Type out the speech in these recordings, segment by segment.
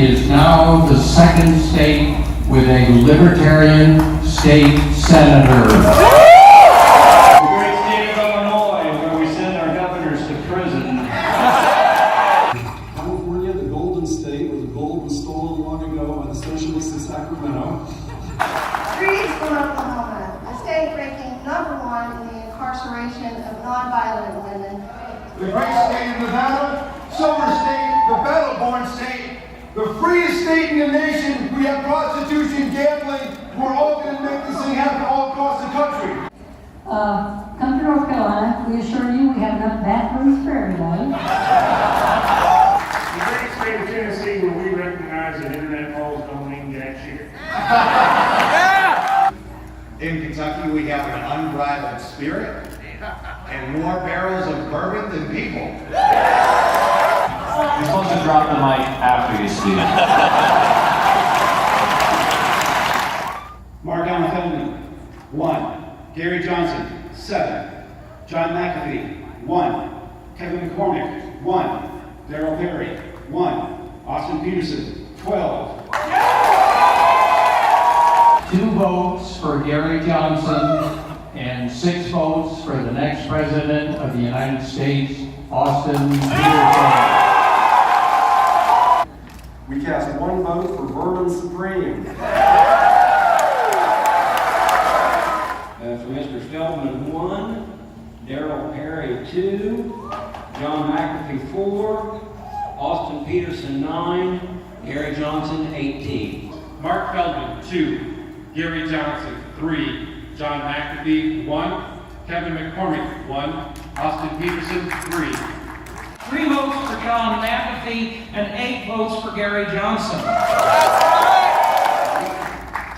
is now the second state with a Libertarian state senator. The great state of Illinois, where we send our governors to prison. California, the golden state, where the gold was stolen long ago by the socialists in Sacramento. Greensboro, Oklahoma, the state ranking #1 in the incarceration of nonviolent women. The great state of Nevada, Silver State, the battle-born state, the freest state in the nation. We have prostitution, gambling. We're all going to make this thing happen all across the country. Come to North Carolina. We assure you we have enough bathrooms for everybody. The great state of Tennessee, where we recognize that internet holes don't mean jack shit. In Kentucky, we have an unbridled spirit and more barrels of bourbon than people. You're supposed to drop the mic after you speak. Mark Allen Feldman, 1. Gary Johnson, 7. John McAfee, 1. Kevin McCormick, 1. Darrell Perry, 1. Austin Peterson, 12. 2 votes for Gary Johnson and 6 votes for the next president of the United States, Austin Peterson. We cast 1 vote for Vermin Supreme. For Mr. Feldman, 1. Darrell Perry, 2. John McAfee, 4. Austin Peterson, 9. Gary Johnson, 18. Mark Feldman, 2. Gary Johnson, 3. John McAfee, 1. Kevin McCormick, 1. Austin Peterson, 3. 3 votes for John McAfee and 8 votes for Gary Johnson.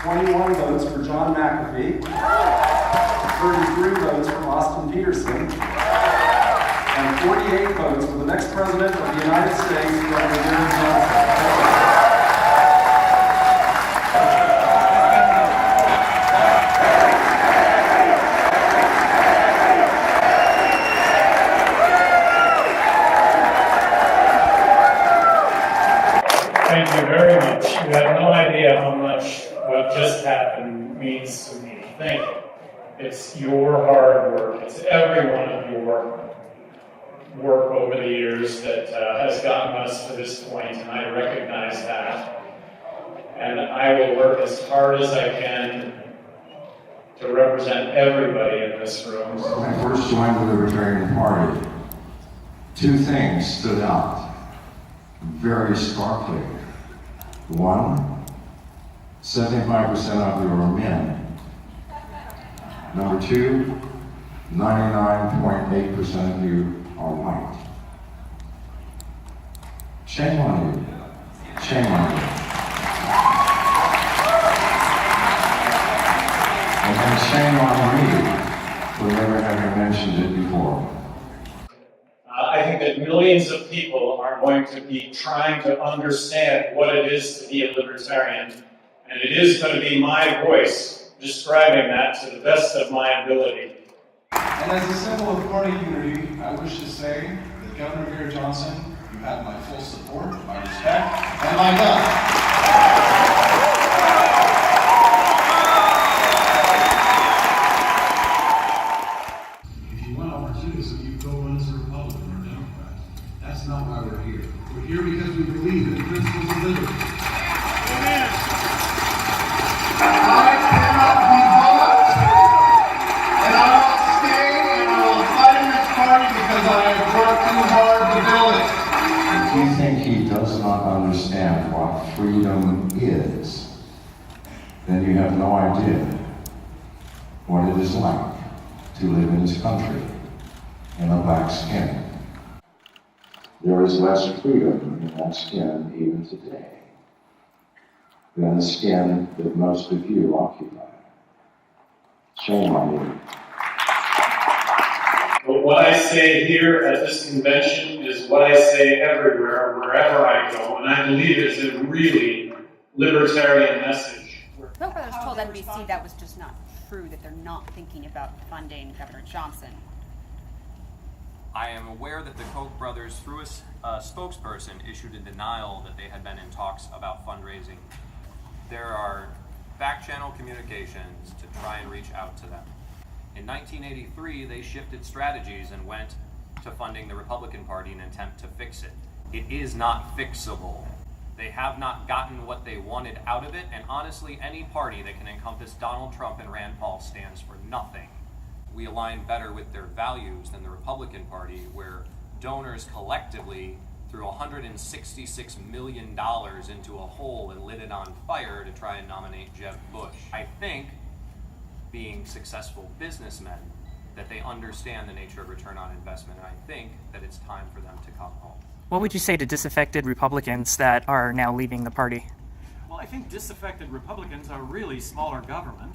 21 votes for John McAfee. 33 votes for Austin Peterson. And 48 votes for the next president of the United States, Governor Gary Johnson. Thank you very much. You have no idea how much what just happened means to me. Thank you. It's your hard work. It's every one of your work over the years that has gotten us to this point, and I recognize that. And I will work as hard as I can to represent everybody in this room. When I first joined the Libertarian Party, 2 things stood out very starkly. 1, 75% of you are men. Number 2, 99.8% of you are white. Shame on you. Shame on you. And then shame on me for never having mentioned it before. I think that millions of people are going to be trying to understand what it is to be a libertarian, and it is going to be my voice describing that to the best of my ability. And as a symbol of party unity, I wish to say that Governor Gary Johnson, you have my full support, my respect, and my gun. If you want opportunities, you go run as a Republican or Democrat. That's not why we're here. We're here because we believe in the principles of liberty. I cannot be bought, and I will stay and I will fight in this party because I have worked too hard to build it. If you think he does not understand what freedom is, then you have no idea what it is like to live in this country in a black skin. There is less freedom in that skin even today than the skin that most of you occupy. Shame on you. But what I say here at this convention is what I say everywhere, wherever I go, and I believe it is a really libertarian message. Koch brothers told NBC that was just not true, that they're not thinking about funding Governor Johnson. I am aware that the Koch brothers, through a spokesperson, issued a denial that they had been in talks about fundraising. There are back-channel communications to try and reach out to them. In 1983, they shifted strategies and went to funding the Republican Party in an attempt to fix it. It is not fixable. They have not gotten what they wanted out of it, and honestly, any party that can encompass Donald Trump and Rand Paul stands for nothing. We align better with their values than the Republican Party, where donors collectively threw $166 million into a hole and lit it on fire to try and nominate Jeb Bush. I think, being successful businessmen, that they understand the nature of return on investment, and I think that it's time for them to come home. What would you say to disaffected Republicans that are now leaving the party? Well, I think disaffected Republicans are really smaller government,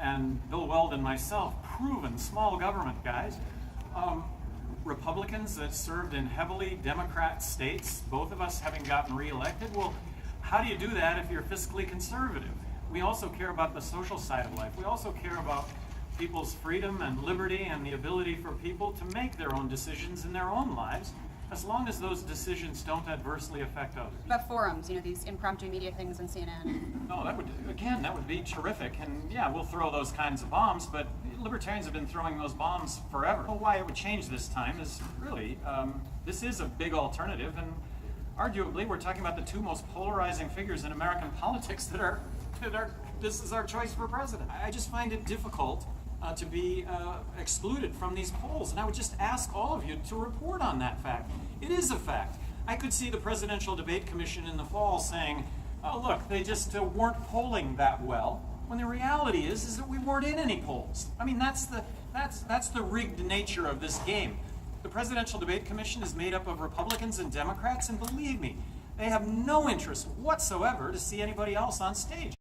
and Bill Weld and myself, proven small government guys. Republicans that served in heavily Democrat states, both of us having gotten reelected, well, how do you do that if you're fiscally conservative? We also care about the social side of life. We also care about people's freedom and liberty and the ability for people to make their own decisions in their own lives, as long as those decisions don't adversely affect others. About forums, you know, these impromptu media things on CNN. No, that would be terrific, and yeah, we'll throw those kinds of bombs, but libertarians have been throwing those bombs forever. Well, why it would change this time is really, this is a big alternative, and arguably we're talking about the two most polarizing figures in American politics this is our choice for president. I just find it difficult to be excluded from these polls. And I would just ask all of you to report on that fact. It is a fact. I could see the Presidential Debate Commission in the fall saying, oh, look, they just weren't polling that well, when the reality is that we weren't in any polls. I mean, that's the rigged nature of this game. The Presidential Debate Commission is made up of Republicans and Democrats, and believe me, they have no interest whatsoever to see anybody else on stage.